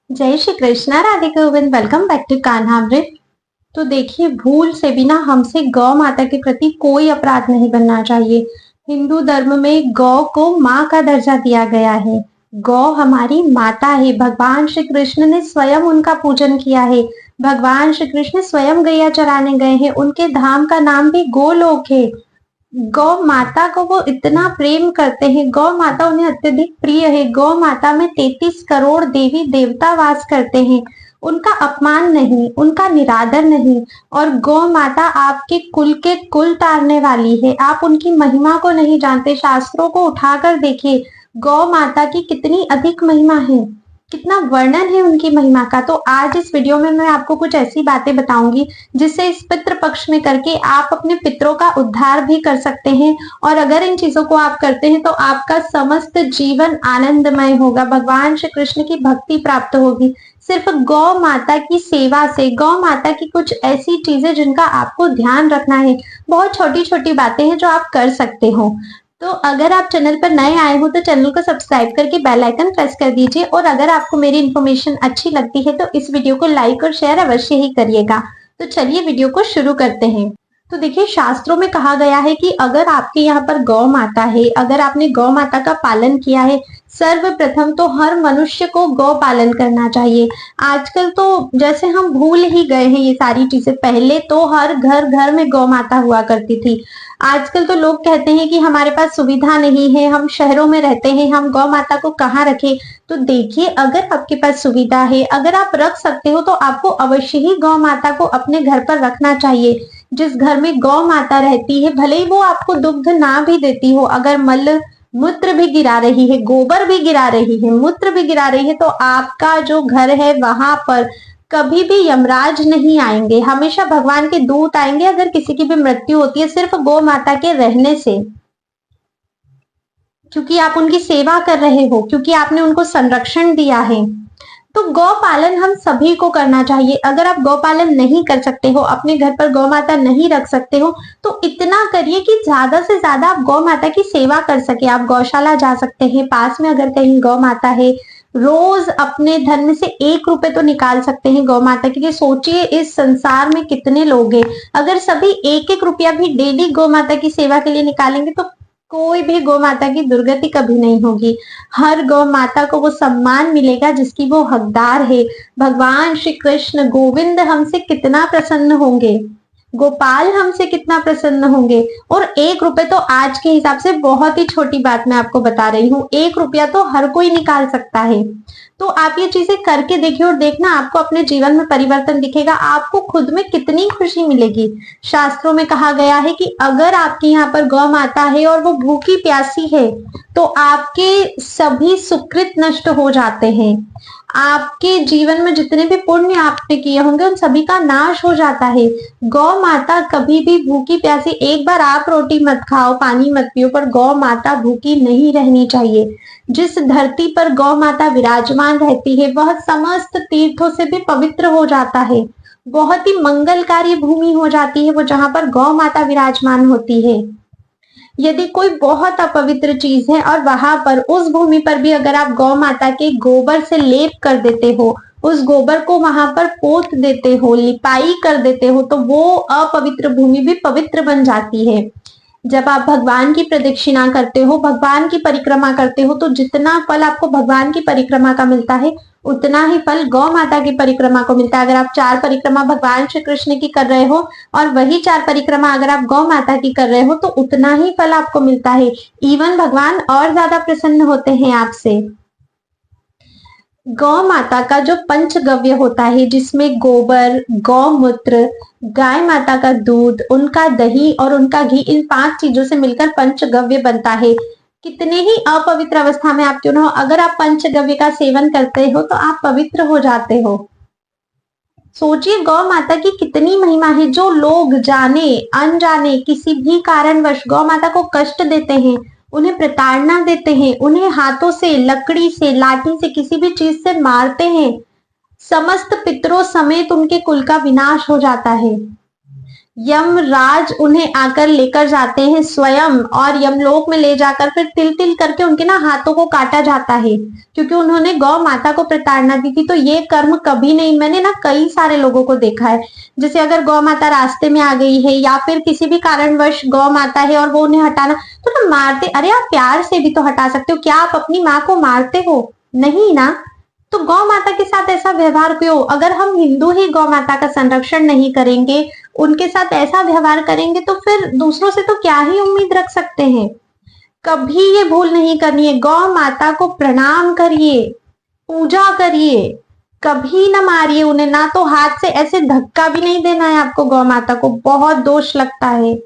जय Shri Krishna, Radhe Govind. Welcome back to Kanhamrit. तो देखिए, भूल से भी ना हमसे गौ माता के प्रति कोई अपराध नहीं बनना चाहिए। हिंदू धर्म में गौ को माँ का दर्जा दिया गया है। गौ हमारी माता है। भगवान श्री कृष्ण ने स्वयं उनका पूजन किया है। भगवान श्री कृष्ण स्वयं गैया चराने गए हैं। उनके धाम का नाम भी गोलोक है। गौ माता को वो इतना प्रेम करते हैं। गौ माता उन्हें अत्यधिक प्रिय है। गौ माता में 33 करोड़ देवी देवता वास करते हैं। उनका अपमान नहीं, उनका निरादर नहीं। और गौ माता आपके कुल के कुल तारने वाली है। आप उनकी महिमा को नहीं जानते। शास्त्रों को उठाकर देखिए, गौ माता की कितनी अधिक महिमा है, कितना वर्णन है उनकी महिमा का। तो आज इस वीडियो में मैं आपको कुछ ऐसी बातें बताऊंगी जिससे इस पितृ पक्ष में करके आप अपने पितरों का उद्धार भी कर सकते हैं। और अगर इन चीजों को आप करते हैं तो आपका समस्त जीवन आनंदमय होगा। भगवान श्री कृष्ण की भक्ति प्राप्त होगी सिर्फ गौ माता की सेवा से। गौ माता की कुछ ऐसी चीजें जिनका आपको ध्यान रखना है, बहुत छोटी छोटी बातें हैं जो आप कर सकते हो। तो अगर आप चैनल पर नए आए हो तो चैनल को सब्सक्राइब करके बेल आइकन प्रेस कर दीजिए। और अगर आपको मेरी इन्फॉर्मेशन अच्छी लगती है तो इस वीडियो को लाइक और शेयर अवश्य ही करिएगा। तो चलिए वीडियो को शुरू करते हैं। तो देखिए, शास्त्रों में कहा गया है कि अगर आपके यहाँ पर गौ माता है, अगर आपने गौ माता का पालन किया है, सर्वप्रथम तो हर मनुष्य को गौ पालन करना चाहिए। आजकल तो जैसे हम भूल ही गए हैं ये सारी चीजें। पहले तो हर घर घर में गौ माता हुआ करती थी। आजकल तो लोग कहते हैं कि हमारे पास सुविधा नहीं है, हम शहरों में रहते हैं, हम गौ माता को कहाँ रखें। तो देखिए, अगर आपके पास सुविधा है, अगर आप रख सकते हो तो आपको अवश्य ही गौ माता को अपने घर पर रखना चाहिए। जिस घर में गौ माता रहती है, भले ही वो आपको दुग्ध ना भी देती हो, अगर मल मूत्र भी गिरा रही है, गोबर भी गिरा रही है, मूत्र भी गिरा रही है, तो आपका जो घर है वहां पर कभी भी यमराज नहीं आएंगे। हमेशा भगवान के दूत आएंगे। अगर किसी की भी मृत्यु होती है सिर्फ गौ माता के रहने से, क्योंकि आप उनकी सेवा कर रहे हो, क्योंकि आपने उनको संरक्षण दिया है। तो गौ पालन हम सभी को करना चाहिए। अगर आप गौ पालन नहीं कर सकते हो, अपने घर पर गौ माता नहीं रख सकते हो, तो इतना करिए कि ज्यादा से ज्यादा आप गौ माता की सेवा कर सके। आप गौशाला जा सकते हैं, पास में अगर कहीं गौ माता है। रोज अपने धन में से 1 रुपए तो निकाल सकते हैं गौ माता के लिए। सोचिए, इस संसार में कितने लोग हैं। अगर सभी 1-1 रुपया भी डेली गौ माता की सेवा के लिए निकालेंगे तो कोई भी गौ माता की दुर्गति कभी नहीं होगी। हर गौ माता को वो सम्मान मिलेगा जिसकी वो हकदार है। भगवान श्री कृष्ण गोविंद हमसे कितना प्रसन्न होंगे, गोपाल हमसे कितना प्रसन्न होंगे। और 1 रुपए तो आज के हिसाब से बहुत ही छोटी बात मैं आपको बता रही हूँ। 1 रुपया तो हर कोई निकाल सकता है। तो आप ये चीजें करके देखिए और देखना, आपको अपने जीवन में परिवर्तन दिखेगा। आपको खुद में कितनी खुशी मिलेगी। शास्त्रों में कहा गया है कि अगर आपके यहाँ पर गौ माता है और वो भूखी प्यासी है तो आपके सभी सुकृत नष्ट हो जाते हैं। आपके जीवन में जितने भी पुण्य आपने किए होंगे उन सभी का नाश हो जाता है। गौ माता कभी भी भूखी प्यासी, एक बार आप रोटी मत खाओ, पानी मत पियो, पर गौ माता भूखी नहीं रहनी चाहिए। जिस धरती पर गौ माता विराजमान रहती है वह समस्त तीर्थों से भी पवित्र हो जाता है। बहुत ही मंगलकारी भूमि हो जाती है वो, जहां पर गौ माता विराजमान होती है। यदि कोई बहुत अपवित्र चीज है और वहां पर उस भूमि पर भी अगर आप गौ माता के गोबर से लेप कर देते हो, उस गोबर को वहां पर पोत देते हो, लिपाई कर देते हो, तो वो अपवित्र भूमि भी पवित्र बन जाती है। जब आप भगवान की प्रदक्षिणा करते हो, भगवान की परिक्रमा करते हो, तो जितना फल आपको भगवान की परिक्रमा का मिलता है उतना ही फल गौ माता की परिक्रमा को मिलता है। अगर आप 4 परिक्रमा भगवान श्री कृष्ण की कर रहे हो और वही 4 परिक्रमा अगर आप गौ माता की कर रहे हो तो उतना ही फल आपको मिलता है। इवन भगवान और ज्यादा प्रसन्न होते हैं आपसे। गौ माता का जो पंचगव्य होता है, जिसमें गोबर, गौमूत्र, गाय माता का दूध, उनका दही और उनका घी, इन 5 चीजों से मिलकर पंचगव्य बनता है। कितने ही अपवित्र अवस्था में आप क्यों ना हो, अगर आप पंचगव्य का सेवन करते हो तो आप पवित्र हो जाते हो। सोचिए, गौ माता की कितनी महिमा है। जो लोग जाने अनजाने किसी भी कारणवश गौ माता को कष्ट देते हैं, उन्हें प्रताड़ना देते हैं, उन्हें हाथों से, लकड़ी से, लाठी से, किसी भी चीज से मारते हैं, समस्त पितरों समेत उनके कुल का विनाश हो जाता है। यमराज उन्हें आकर लेकर जाते हैं स्वयं, और यमलोक में ले जाकर फिर तिल तिल करके उनके ना हाथों को काटा जाता है, क्योंकि उन्होंने गौ माता को प्रताड़ना दी थी। तो ये कर्म कभी नहीं, मैंने ना कई सारे लोगों को देखा है, जैसे अगर गौ माता रास्ते में आ गई है या फिर किसी भी कारणवश गौ माता है और वो उन्हें हटाना, तो ना मारते, अरे आप प्यार से भी तो हटा सकते हो, क्या आप अपनी माँ को मारते हो? नहीं ना। तो गौ माता के साथ ऐसा व्यवहार क्यों? अगर हम हिंदू ही गौ माता का संरक्षण नहीं करेंगे, उनके साथ ऐसा व्यवहार करेंगे, तो फिर दूसरों से तो क्या ही उम्मीद रख सकते हैं। कभी ये भूल नहीं करनी है, गौ माता को प्रणाम करिए, पूजा करिए, कभी ना मारिए उन्हें, ना तो हाथ से ऐसे धक्का भी नहीं देना है आपको गौ माता को, बहुत दोष लगता है।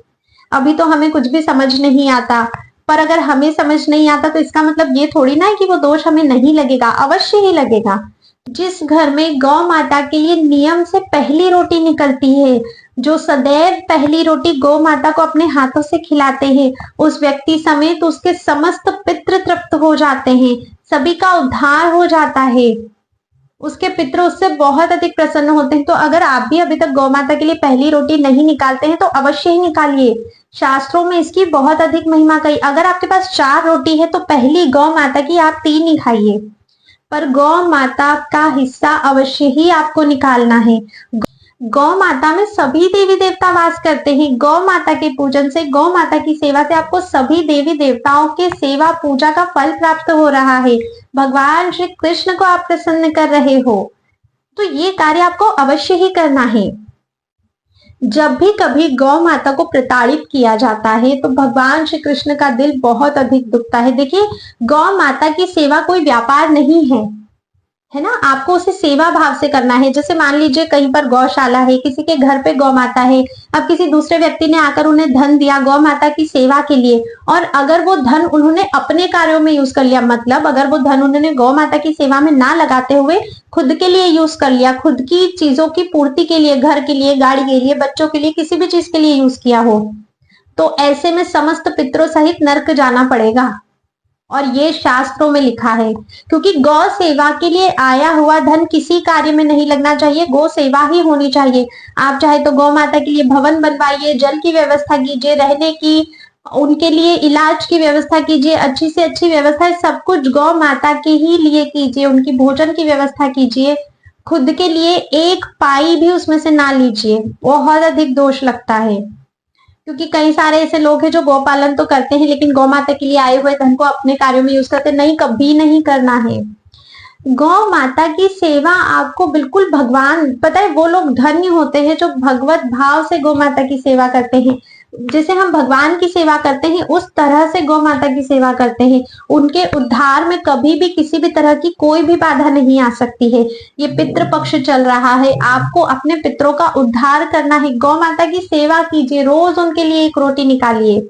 अभी तो हमें कुछ भी समझ नहीं आता, पर अगर हमें समझ नहीं आता तो इसका मतलब ये थोड़ी ना है कि वो दोष हमें नहीं लगेगा, अवश्य ही लगेगा। जिस घर में गौ माता के लिए नियम से पहली रोटी निकलती है, जो सदैव पहली रोटी गौ माता को अपने हाथों से खिलाते हैं, उस व्यक्ति समेत उसके समस्त पितृ तृप्त हो जाते हैं, सभी का उद्धार हो जाता है, उसके पितृ उससे बहुत अधिक प्रसन्न होते हैं। तो अगर आप भी अभी तक गौ माता के लिए पहली रोटी नहीं निकालते हैं तो अवश्य ही निकालिए। शास्त्रों में इसकी बहुत अधिक महिमा कही। अगर आपके पास 4 रोटी है तो पहली गौ माता की आप 3 ही खाइए, पर गौ माता का हिस्सा अवश्य ही आपको निकालना है। गौ माता में सभी देवी देवता वास करते हैं। गौ माता के पूजन से, गौ माता की सेवा से आपको सभी देवी देवताओं के सेवा पूजा का फल प्राप्त हो रहा है। भगवान श्री कृष्ण को आप प्रसन्न कर रहे हो, तो ये कार्य आपको अवश्य ही करना है। जब भी कभी गौ माता को प्रताड़ित किया जाता है तो भगवान श्री कृष्ण का दिल बहुत अधिक दुखता है। देखिए, गौ माता की सेवा कोई व्यापार नहीं है ना, आपको उसे सेवा भाव से करना है। जैसे मान लीजिए कहीं पर गौशाला है, किसी के घर पे गौ माता है, अब किसी दूसरे व्यक्ति ने आकर उन्हें धन दिया गौ माता की सेवा के लिए, और अगर वो धन उन्होंने अपने कार्यों में यूज कर लिया, मतलब अगर वो धन उन्होंने गौ माता की सेवा में ना लगाते हुए खुद के लिए यूज कर लिया, खुद की चीजों की पूर्ति के लिए, घर के लिए, गाड़ी के लिए, बच्चों के लिए, किसी भी चीज के लिए यूज किया हो, तो ऐसे में समस्त पितरों सहित नरक जाना पड़ेगा। और ये शास्त्रों में लिखा है, क्योंकि गौ सेवा के लिए आया हुआ धन किसी कार्य में नहीं लगना चाहिए, गौ सेवा ही होनी चाहिए। आप चाहे तो गौ माता के लिए भवन बनवाइए, जल की व्यवस्था कीजिए, रहने की, उनके लिए इलाज की व्यवस्था कीजिए, अच्छी से अच्छी व्यवस्था, सब कुछ गौ माता के ही लिए कीजिए, उनकी भोजन की व्यवस्था कीजिए, खुद के लिए एक पाई भी उसमें से ना लीजिए, बहुत अधिक दोष लगता है। क्योंकि कई सारे ऐसे लोग हैं जो गौपालन तो करते हैं लेकिन गौ माता के लिए आए हुए धन को अपने कार्यों में यूज करते, नहीं, कभी नहीं करना है। गौ माता की सेवा आपको बिल्कुल, भगवान, पता है वो लोग धन्य होते हैं जो भगवत भाव से गौ माता की सेवा करते हैं। जैसे हम भगवान की सेवा करते हैं उस तरह से गौ माता की सेवा करते हैं, उनके उद्धार में कभी भी किसी भी तरह की कोई भी बाधा नहीं आ सकती है। ये पितृ पक्ष चल रहा है, आपको अपने पितरों का उद्धार करना है, गौ माता की सेवा कीजिए, रोज उनके लिए एक रोटी निकालिए,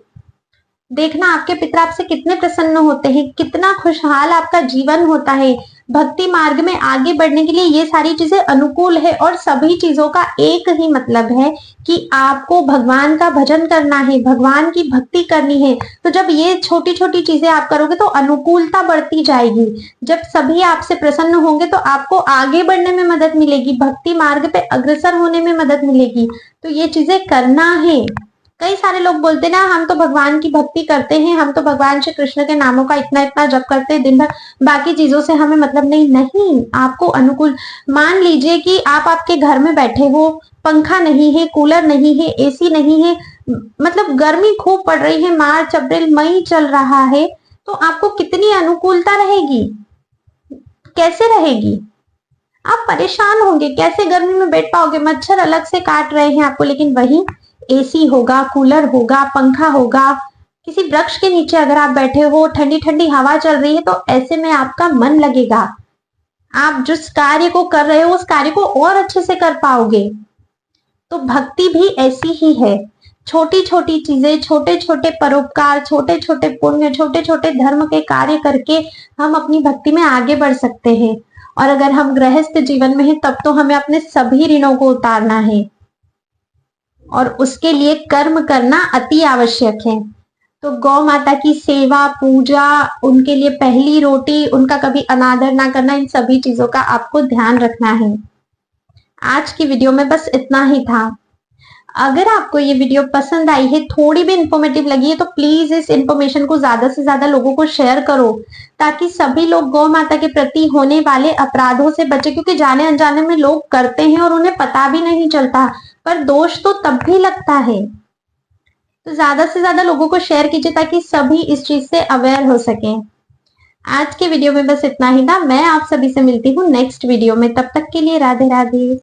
देखना आपके पितर आपसे कितने प्रसन्न होते हैं, कितना खुशहाल आपका जीवन होता है। भक्ति मार्ग में आगे बढ़ने के लिए ये सारी चीजें अनुकूल है, और सभी चीजों का एक ही मतलब है कि आपको भगवान का भजन करना है, भगवान की भक्ति करनी है। तो जब ये छोटी छोटी चीजें आप करोगे तो अनुकूलता बढ़ती जाएगी। जब सभी आपसे प्रसन्न होंगे तो आपको आगे बढ़ने में मदद मिलेगी, भक्ति मार्ग पे अग्रसर होने में मदद मिलेगी। तो ये चीजें करना है। कई सारे लोग बोलते ना, हम तो भगवान की भक्ति करते हैं, हम तो भगवान श्री कृष्ण के नामों का इतना इतना जप करते हैं दिन भर, बाकी चीजों से हमें मतलब नहीं। नहीं, आपको अनुकूल, मान लीजिए कि आप आपके घर में बैठे हो, पंखा नहीं है, कूलर नहीं है, एसी नहीं है, मतलब गर्मी खूब पड़ रही है, मार्च अप्रैल मई चल रहा है, तो आपको कितनी अनुकूलता रहेगी, कैसे रहेगी? आप परेशान होंगे, कैसे गर्मी में बैठ पाओगे, मच्छर अलग से काट रहे हैं आपको, लेकिन वही एसी होगा, कूलर होगा, पंखा होगा, किसी वृक्ष के नीचे अगर आप बैठे हो, ठंडी ठंडी हवा चल रही है, तो ऐसे में आपका मन लगेगा, आप जिस कार्य को कर रहे हो उस कार्य को और अच्छे से कर पाओगे। तो भक्ति भी ऐसी ही है, छोटी छोटी चीजें, छोटे छोटे परोपकार, छोटे छोटे पुण्य, छोटे छोटे धर्म के कार्य करके हम अपनी भक्ति में आगे बढ़ सकते हैं। और अगर हम गृहस्थ जीवन में हैं तब तो हमें अपने सभी ऋणों को उतारना है, और उसके लिए कर्म करना अति आवश्यक है। तो गौ माता की सेवा, पूजा, उनके लिए पहली रोटी, उनका कभी अनादर ना करना, इन सभी चीजों का आपको ध्यान रखना है। आज की वीडियो में बस इतना ही था। अगर आपको ये वीडियो पसंद आई है, थोड़ी भी इंफॉर्मेटिव लगी है, तो प्लीज इस इंफॉर्मेशन को ज्यादा से ज्यादा लोगों को शेयर करो, ताकि सभी लोग गौ माता के प्रति होने वाले अपराधों से बचे, क्योंकि जाने अनजाने में लोग करते हैं और उन्हें पता भी नहीं चलता, पर दोष तो तब भी लगता है। तो ज्यादा से ज्यादा लोगों को शेयर कीजिए ताकि सभी इस चीज से अवेयर हो सकें। आज के वीडियो में बस इतना ही था। मैं आप सभी से मिलती हूँ नेक्स्ट वीडियो में। तब तक के लिए राधे राधे।